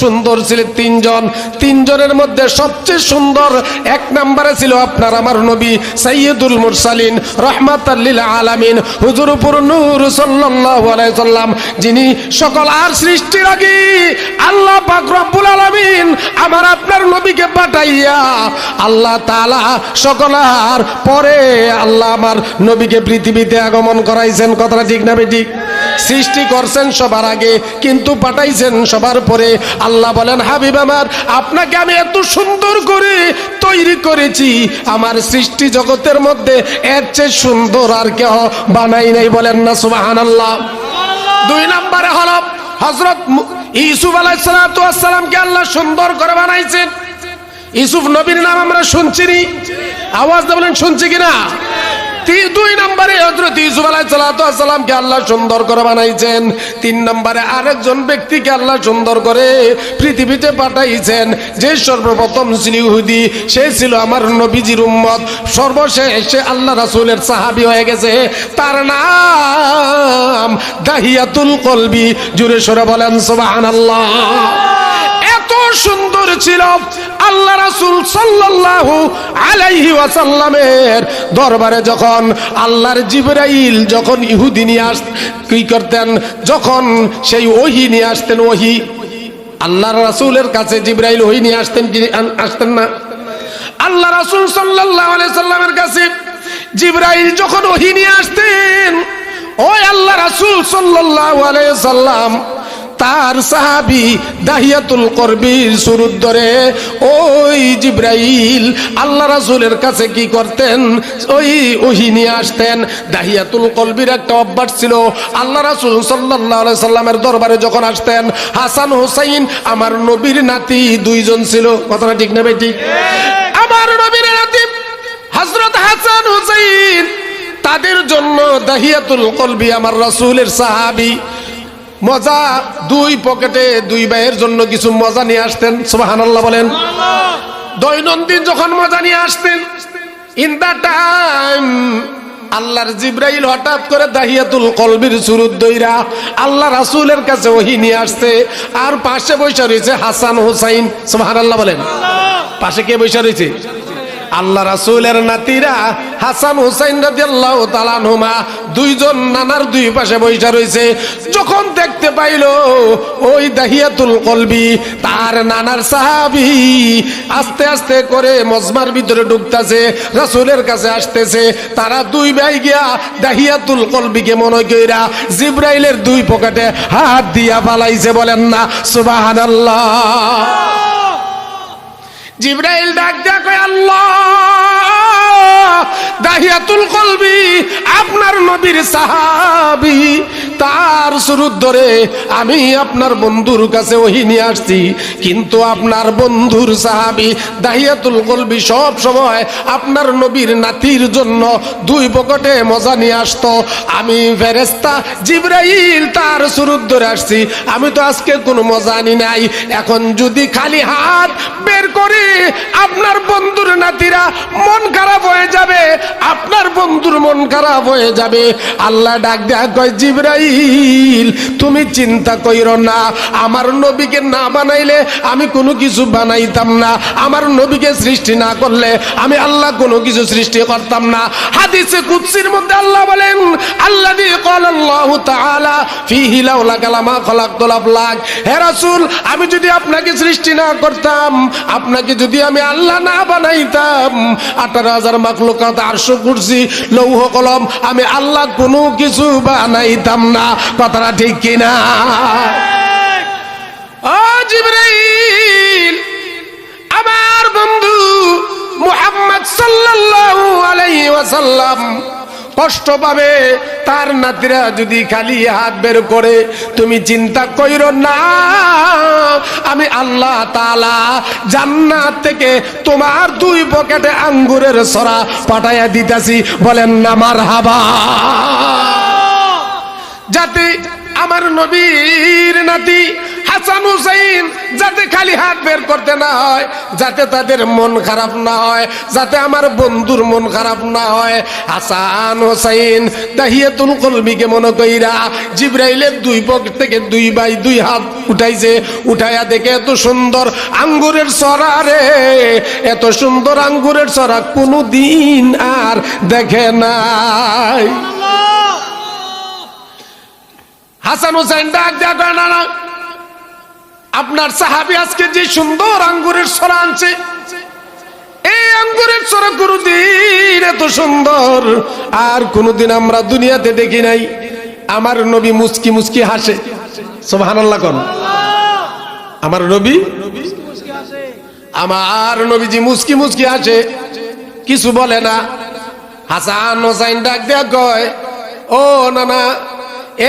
সুন্দর ছিলেন তিনজনের মধ্যে সবচেয়ে সুন্দর এক নম্বরে ছিল আপনার আমার নবী সাইয়্যিদুল মুরসালিন রাহমাতাল লিল আলামিন হুজুর পুর নূর সাল্লাল্লাহু আলাইহি সাল্লাম, যিনি সকল আর সৃষ্টির আগে আল্লাহ পাক রব্বুল আলামিন আমার আপনার নবীকে পাঠাইয়া আল্লাহ তাআলা সকল আর পরে আল্লাহ আমার নবীকে পৃথিবীতে আগমন করাইছেন। কথাটা ঠিক না বেঠিক? সৃষ্টি করছেন সবার আগে কিন্তু পাঠাইছেন সবার পরে। আল্লাহ বলেন, হাবিব আমার, আপনাকে আমি এত সুন্দর করে তৈরি করেছি, আমার সৃষ্টি জগতের মধ্যে এর চেয়ে সুন্দর আর কেউ বানাই নাই। বলেন না সুবহানাল্লাহ। দুই নম্বরে হলো হযরত ইউসুফ আলাইহিস সালাতু ওয়াস সালামকে আল্লাহ সুন্দর করে বানাইছেন। ইউসুফ নবীর নাম আমরা শুনছি নি? আওয়াজ দিয়ে বলেন শুনছি কিনা? দুই নম্বরে হযরত ইউসুফ আলাইহিস সালাতু ওয়াস সালামকে আল্লাহ সুন্দর করে বানাইছেন। তিন নম্বরে আরেকজন ব্যক্তিকে আল্লাহ সুন্দর করে পৃথিবীতে পাঠাইছেন, যে সর্বপ্রথম ছিল ইহুদি, সে ছিল আমার নবীজির উম্মত, সর্বশেষ সে আল্লাহ রাসূলের সাহাবী হয়ে গেছে। তার নাম দাহিয়াতুল কলবি। জোরে সোরে বলেন সুবহানাল্লাহ। এত সুন্দর ছিল আল্লাহ রাসূল সাল্লাল্লাহু আলাইহি ওয়াসাল্লামের দরবারে যখন আল্লাহর জিবরাইল যখন ইহুদি নিয়ে কি করতেন, যখন সেই ওহী নিয়ে আসতেন, ওহী আল্লাহর রাসূলের কাছে জিবরাইল ওহী নিয়ে আসতেন কি আসতেন না? আল্লাহ রাসূল সাল্লাল্লাহু আলাইহি সাল্লামের কাছে জিবরাইল যখন ওহী নিয়ে আসতেন, ওই আল্লাহ রাসূল সাল্লাল্লাহু আলাইহি সাল্লাম তার সাহাবী দাহিয়াতুল কলবির সুরুত ধরে ওই জিবরাইল আল্লাহ রাসূলের কাছে কি করতেন, ওই ওহী নিয়ে আসতেন। দাহিয়াতুল কলবির একটা অভ্যাস ছিল, আল্লাহ রাসূল সাল্লাল্লাহু আলাইহি সাল্লামের দরবারে যখন আসতেন, হাসান হুসাইন আমার নবীর নাতি দুইজন ছিল। কথাটা ঠিক না ভাই? ঠিক। আমার নবীর নাতি হযরত হাসান হুসাইন, তাদের জন্য দাহিয়াতুল কলবি আমার রাসূলের সাহাবী মজা দুই পকেটে দুই ভাইয়ের জন্য কিছু মজা নিয়ে আসতেন। সুবহানাল্লাহ বলেন। দৈনন্দিন যখন মজা নিয়ে আসতেন, ইন দা টাইম আল্লাহর জিবরাইল হঠাৎ করে দাহিয়াতুল কলবির সুরুত দইরা আল্লাহ রাসূলের কাছে ওহী নিয়ে আসছে, আর পাশে বসে রয়েছে হাসান হুসাইন। সুবহানাল্লাহ বলেন। পাশে কে বসে রয়েছে? আল্লাহ রাসূলের নাতিরা হাসান হুসাইন রাদিয়াল্লাহু তাআলা আনহুমা দুইজন নানার দুই পাশে বসে রয়েছে। যখন দেখতে পাইল ওই দাহিয়াতুল কলবি তার নানার সাহাবী আস্তে আস্তে করে মজমার ভিতরে ঢুকতেছে, রাসূলের কাছে আসতেছে, তারা দুই ভাই গিয়া দাহিয়াতুল কলবিকে মনে কইরা জিবরাইলের দুই পকেটে হাত দিয়া পালাইছে। বলেন না সুবহানাল্লাহ। জিবরাইল ডাক দেয়া কয়, আল্লাহ, দাহিয়াতুল কলবি আপনার নবীর সাহাবী, তার সুরুত ধরে আমি আপনার বন্ধুর কাছে ওহী নিয়ে আসছি, কিন্তু আপনার বন্ধুর সাহাবী দাহিয়াতুল কলবি সব সময় আপনার নবীর নাতির জন্য দুই পকেটে মজা নিয়ে আসতো। আমি ফেরেশতা জিবরাইল তার সুরুত ধরে আসছি, আমি তো আজকে কোনো মজা আনি নাই। এখন যদি খালি হাত বের করে আপনার বন্ধুর নাতিরা মন খারাপ হয়ে যাবে, আপনার বন্ধুর মন খারাপ হয়ে যাবে। আল্লাহ ডাক দেয়া কয়, জিবরাইল তুমি চিন্তা কইরো না, আমার নবীকে না বানাইলে আমি কোনো কিছু বানাইতাম না, আমার নবীকে সৃষ্টি না করলে আমি আল্লাহ কোনো কিছু সৃষ্টি করতাম না। হাদিসে কুদসির মধ্যে আল্লাহ বলেন, আল্লাযী ক্বালা আল্লাহু তাআলা ফীহি লাউলা কালামা খলাকতুল আফলাক, হে রাসূল, আমি যদি আপনাকে সৃষ্টি না করতাম, আপনাকে যদি আমি আল্লাহ না বানাইতাম, 18,000 মাখলুকাত, আরশ, কুরসি, লৌহ কলম, আমি আল্লাহ কোনো কিছু বানাইতাম না। কথাটা ঠিক কিনা? ও জিবরাইল, আমার বন্ধু মুহাম্মদ সাল্লাল্লাহু আলাইহি ওয়াসাল্লাম কষ্ট পাবে, তার নাতিরা যদি খালি হাত বের করে, তুমি চিন্তা কইরো না, আমি আল্লাহ তাআলা জান্নাত থেকে তোমার দুই পকেটে আঙ্গুরের সরা পাঠাইয়া দিতেছি। বলেন না মারহাবা। যাতে আমার নবীর নাতি হাসান হুসাইন যাতে খালি হাত বের করতে না হয়, যাতে তাদের মন খারাপ না হয়, যাতে আমার বন্ধুর মন খারাপ না হয়, হাসান হুসাইন দাহিয়াতুল কলবিকে মনে কইরা জিবরাইলের দুই পকেট থেকে দুই ভাই দুই হাত উঠাইছে। উঠাইয়া দেখে এত সুন্দর আঙ্গুরের সরা রে, এত সুন্দর আঙ্গুরের সরা কোনদিন আর দেখে নাই। হাসান হুসাইন ডাক দেয়া কয়, না না, আপনার সাহাবী আজকে যে সুন্দর আঙ্গুরের সরা আনছে, এই আঙ্গুরের সরা কোনদিন এত সুন্দর আর কোনদিন আমরা দুনিয়াতে দেখি নাই। আমার নবী মুস্কি মুস্কি হাসে। সুবহানাল্লাহ কোন আমার নবী, আমার নবীজি মুস্কি মুস্কি হাসে, কিছু বলে না। হাসান হোসাইন ডাক দেয়া কয়, ও না না,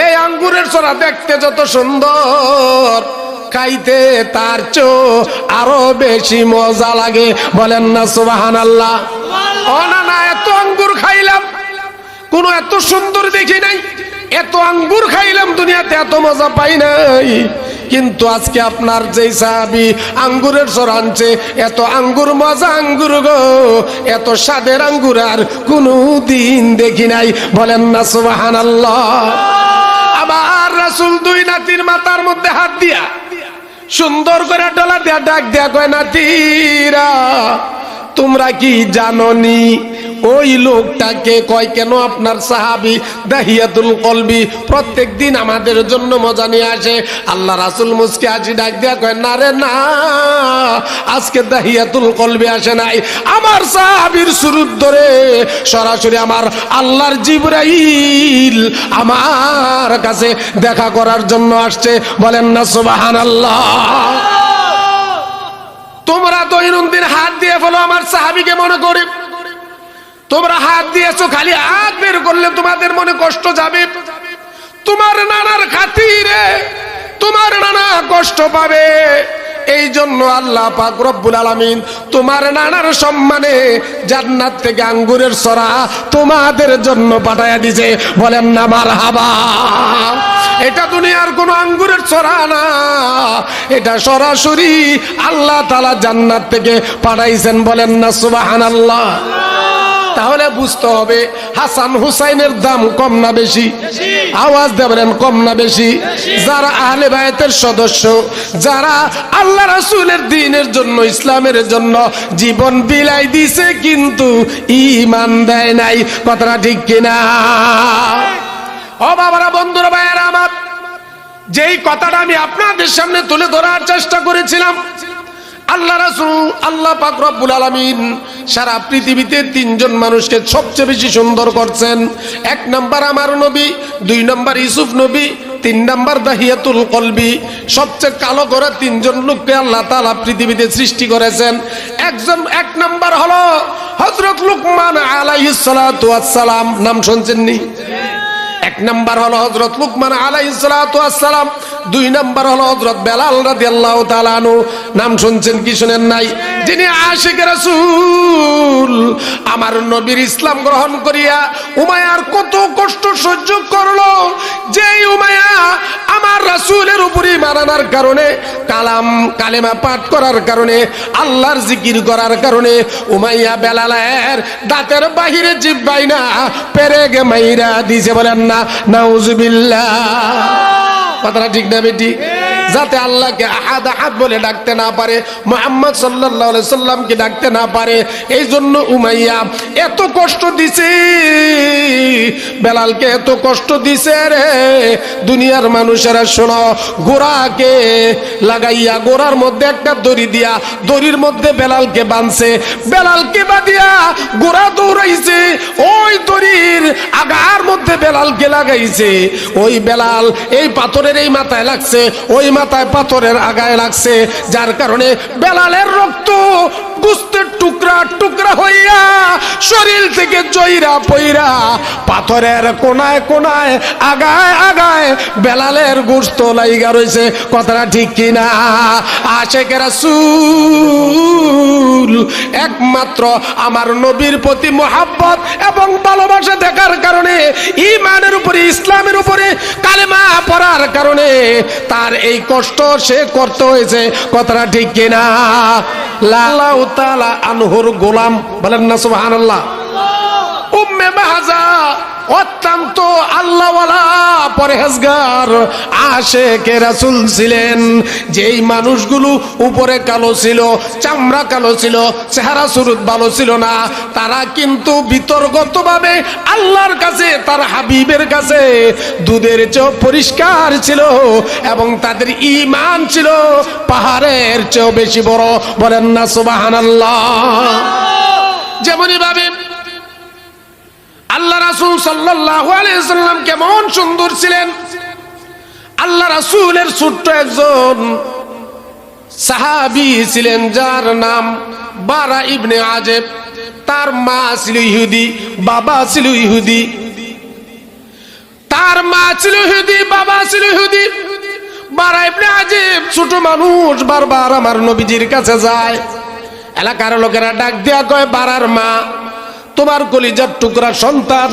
এই আঙ্গুরের সরা দেখতে যত সুন্দর, খাইতে তার চেয়েও আরো বেশি মজা লাগে। বলেন না সুবহানাল্লাহ। ও না না, এত আঙ্গুর খাইলাম, কোন এত সুন্দর দেখি নাই, এত আঙ্গুর খাইলাম দুনিয়াতে এত মজা পাই নাই। কিন্তু আজকে আপনার যেই সাহাবী আঙ্গুরের সর আনছে, এত আঙ্গুর মজা আঙ্গুর গো, এত স্বাদের আঙ্গুর আর কোনদিন দেখি নাই। বলেন না সুবহানাল্লাহ। আবার রাসূল দুই নাতির মাথার মধ্যে হাত দিয়া সুন্দর করে ডলা দিয়া ডাক দেয়া কয়, নাতিরা তোমরা কি জানোনি ওই লোকটাকে? কয় কেন? আপনার সাহাবী দাহিয়াতুল কলবি প্রত্যেক দিন আমাদের জন্য মজা নিয়ে আসে। আল্লাহ রাসূল মুস্কি হাসি ডাক দেয়া কয়, না রে না, আজকে দাহিয়াতুল কলবি আসে নাই, আমার সাহাবীর সুরুত ধরে সরাসরি আমার আল্লাহর জিবরাইল আমার কাছে দেখা করার জন্য আসছে। বলেন না সুবহানাল্লাহ। তোমরা দৈনন্দিন হাত দিয়ে ফেলো আমার সাহাবীকে মনে করে, তোমরা হাত দিয়েছো, খালি হাত বের করলে তোমাদের মনে কষ্ট যাবে। তোমার নানার খাতিরে তোমার নানা কষ্ট পাবে। এই জন্য আল্লাহ পাক রব্বুল আলামিন তোমার নানার সম্মানে জান্নাত থেকে আঙ্গুরের সরা তোমাদের জন্য পাঠায়া দিয়েছে। বলেন না মারহাবা। এটা দুনিয়ার কোন আঙ্গুরের সরা না, এটা সরাসরি আল্লাহ তাআলা জান্নাত থেকে পাঠাইছেন। বলেন না সুবহানাল্লাহ। তাহলে বুঝতে হবে হাসান হুসাইনের দাম কম না বেশি? আওয়াজ দেবেন, কম না বেশি? যারা আহলে বায়তের সদস্য, যারা আল্লাহ রাসূলের দ্বীনের জন্য, ইসলামের জন্য জীবন বিলাই দিছে, কিন্তু ঈমান দেয় নাই। কথাটা ঠিক কিনা? ও বাবারা, বন্ধুরা, ভাইয়েরা আমার, যেই কথাটা আমি আপনাদের সামনে তুলে ধরার চেষ্টা করেছিলাম, আল্লাহ রাসূল, আল্লাহ পাক রব্বুল আলামিন সারা পৃথিবীতে তিনজন মানুষকে সবচেয়ে বেশি সুন্দর করছেন। এক নাম্বার আমার নবী, দুই নাম্বার ইউসুফ নবী, তিন নাম্বার দাহিয়াতুল কলবি। সবচেয়ে কালো করে তিনজন লোককে আল্লাহ তাআলা পৃথিবীতে সৃষ্টি করেছেন। এক নাম্বার হলো হযরত লুকমান আলাইহিস সালাতু ওয়াস সালাম। নাম শুনছেন নি? এক নাম্বার হলো হযরত লুকমান আলাইহিস সালাতু ওয়াস সালাম। দুই নাম্বার হলো হযরত বেলাল রাদিয়াল্লাহু তাআলা আনহু। নাম শুনছেন কি শুনেন নাই? যিনি আশিক রাসূল, আমার নবীর ইসলাম গ্রহণ করিয়া উমাইয়ার কত কষ্ট সহ্য করলো। যেই উমাইয়া আমার রাসূলের উপরে মানার কারণে, কালেমা পাঠ করার কারণে, আল্লাহর জিকির করার কারণে উমাইয়া বেলালের দাঁতের বাহিরে জিব্বাই না পেরেগে মাইরা দিছে। বলেন না নাউজুবিল্লাহ। কথাটা ঠিক না বেটি? যাতে আল্লাহকে আহাদ আহাদ বলে ডাকতে না পারে, মুহাম্মদ সাল্লাল্লাহু আলাইহি সাল্লামকে ডাকতে না পারে, এই জন্য উমাইয়া এত কষ্ট দিছে, বেলালকে এত কষ্ট দিছে রে। দুনিয়ার মানুষেরা শোনো, গোড়াকে লাগাইয়া গোড়ার মধ্যে একটা দড়ি দিয়া দড়ির মধ্যে বেলালকে বাঁধছে, বেলালকে বাঁধিয়া গোড়া দৌড়াইছে, ওই দড়ির আগার মধ্যে বেলালকে লাগাইছে। ওই বেলাল এই পাথরের এই মাথায় লাগছে, ওই মাথায় পাথরের আগায় লাগছে, যার কারণে বেলালের রক্ত গোস্তের টুকরা টুকরা হইয়া শরীর থেকে জয়রা পইরা পাথরের কোনায় কোনায় আগায় আগায় বেলালের গোস্ত লাইগা রইছে। কথাটা ঠিক কিনা? আশিক রাসূল একমাত্র আমার নবীর প্রতি মুহাব্বত এবং ভালোবাসা দেখার কারণে, ঈমানের উপরে, ইসলামের উপরে কালেমা পড়ার কারণে তার এই কষ্ট সে করতে হয়েছে, কথাটা ঠিক কিনা? আল্লাহ তাআলা আনহুর গোলাম, বলেন না সুবহানাল্লাহ। উম্মে মাহাজা অত্যন্ত আল্লাহওয়ালা পরহেজগার আশেকে রাসূল ছিলেন। যেই মানুষগুলো উপরে কালো ছিল, চামড়া কালো ছিল, চেহারা সুরত ভালো ছিল না, তারা কিন্তু বিতর্কতভাবে আল্লাহর কাছে, তার হাবিবের কাছে দুধের চেয়েও পরিষ্কার ছিল এবং তাদের ঈমান ছিল পাহাড়ের চেয়েও বেশি বড়, বলেন না সুবহানাল্লাহ। যেমনই ভাবে আল্লাহ রাসূল সাল্লাল্লাহু আলাইহি ওয়াসাল্লাম কেমন সুন্দর ছিলেন। আল্লাহ রাসূলের ছোট্ট একজন সাহাবী ছিলেন যার নাম বারা ইবনে আজেব। তার মা ছিল ইহুদি, বাবা ছিল ইহুদি। তার মা ছিল ইহুদি, বাবা ছিল ইহুদি। বারা ইবনে আজেব ছোট মানুষ, বারবার আমার নবীজির কাছে যায়। এলাকার লোকেরা ডাক দিয়া কয়, বারার মা তোমার কলিজার টুকরা সন্তান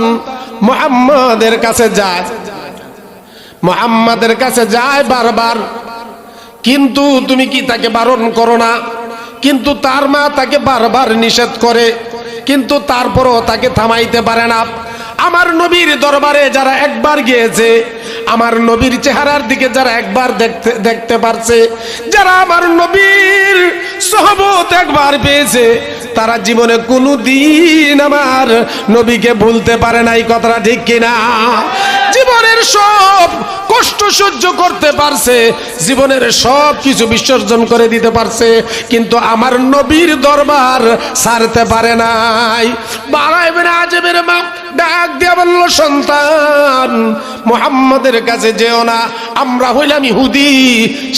মুহাম্মাদের কাছে যায়, মুহাম্মাদের কাছে যায় বারবার, কিন্তু তুমি কি তাকে বারণ করো না? কিন্তু তার মা তাকে বারবার নিষেধ করে, কিন্তু তারপরও তাকে থামাইতে পারে না। আমার নবীর দরবারে যারা একবার গিয়েছে, আমার নবীর চেহারার দিকে যারা একবার দেখতে পারছে, যারা আমার নবীর সোহবত একবার পেয়েছে, তারা জীবনে কোনোদিন আমার নবীকে ভুলতে পারে নাই, কথাটা ঠিক কিনা? জীবনের সব কষ্ট সহ্য করতে পারছে, জীবনের সব কিছু বিসর্জন করে দিতে পারছে, কিন্তু আমার নবীর দরবার ছাড়তে পারে নাই। বারা ইবনে আজেবের মা ডাক দিয়া বলল, সন্তান মুহাম্মাদের কাছে যেও না, আমরা হইলাম ইহুদি।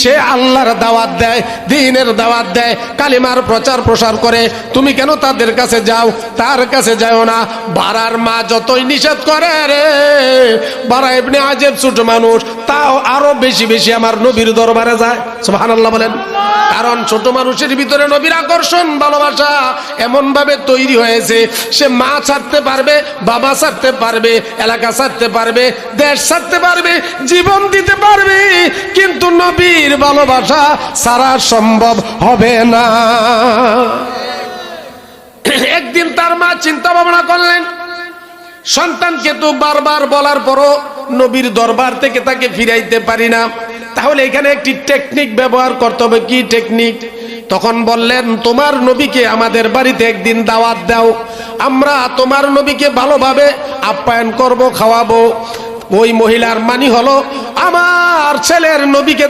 সে আল্লাহর দাওয়াত দেয়, দ্বীনের দাওয়াত দেয়, কালিমার প্রচার প্রসার করে, তুমি কেন তাদের কাছে যাও? তার কাছে যাও না। বারার মা যতই নিষেধ করে রে, বারা ইবনে আজেব ছোট মানুষ, তাও আরো বেশি বেশি আমার নবীর দরবারে যায়, সুবহানাল্লাহ বলেন। কারণ ছোট মানুষের ভিতরে নবীর আকর্ষণ, ভালোবাসা এমন ভাবে তৈরি হয়েছে, সে মা ছাড়তে পারবে, বাবা ছাড়তে পারবে, এলাকা ছাড়তে পারবে, দেশ ছাড়তে পারবে, জীবন দিতে পারবে, কিন্তু নবীর ভালোবাসা ছাড়া সম্ভব হবে না। একদিন তার মা চিন্তা ভাবনা করলেন, সন্তানকে তো বারবার বলার পরও নবীর দরবার থেকে তাকে ফিরাইতে পারি না, তাহলে এখানে একটি টেকনিক ব্যবহার করতে হবে। কি টেকনিক? তখন বললেন, তোমার নবীকে আমাদের বাড়িতে একদিন দাওয়াত দাও, আমরা তোমার নবীকে ভালোভাবে আপ্যায়ন করব, খাওয়াবো। ওই মহিলার মানি হলো, আমার ছেলের নবীকে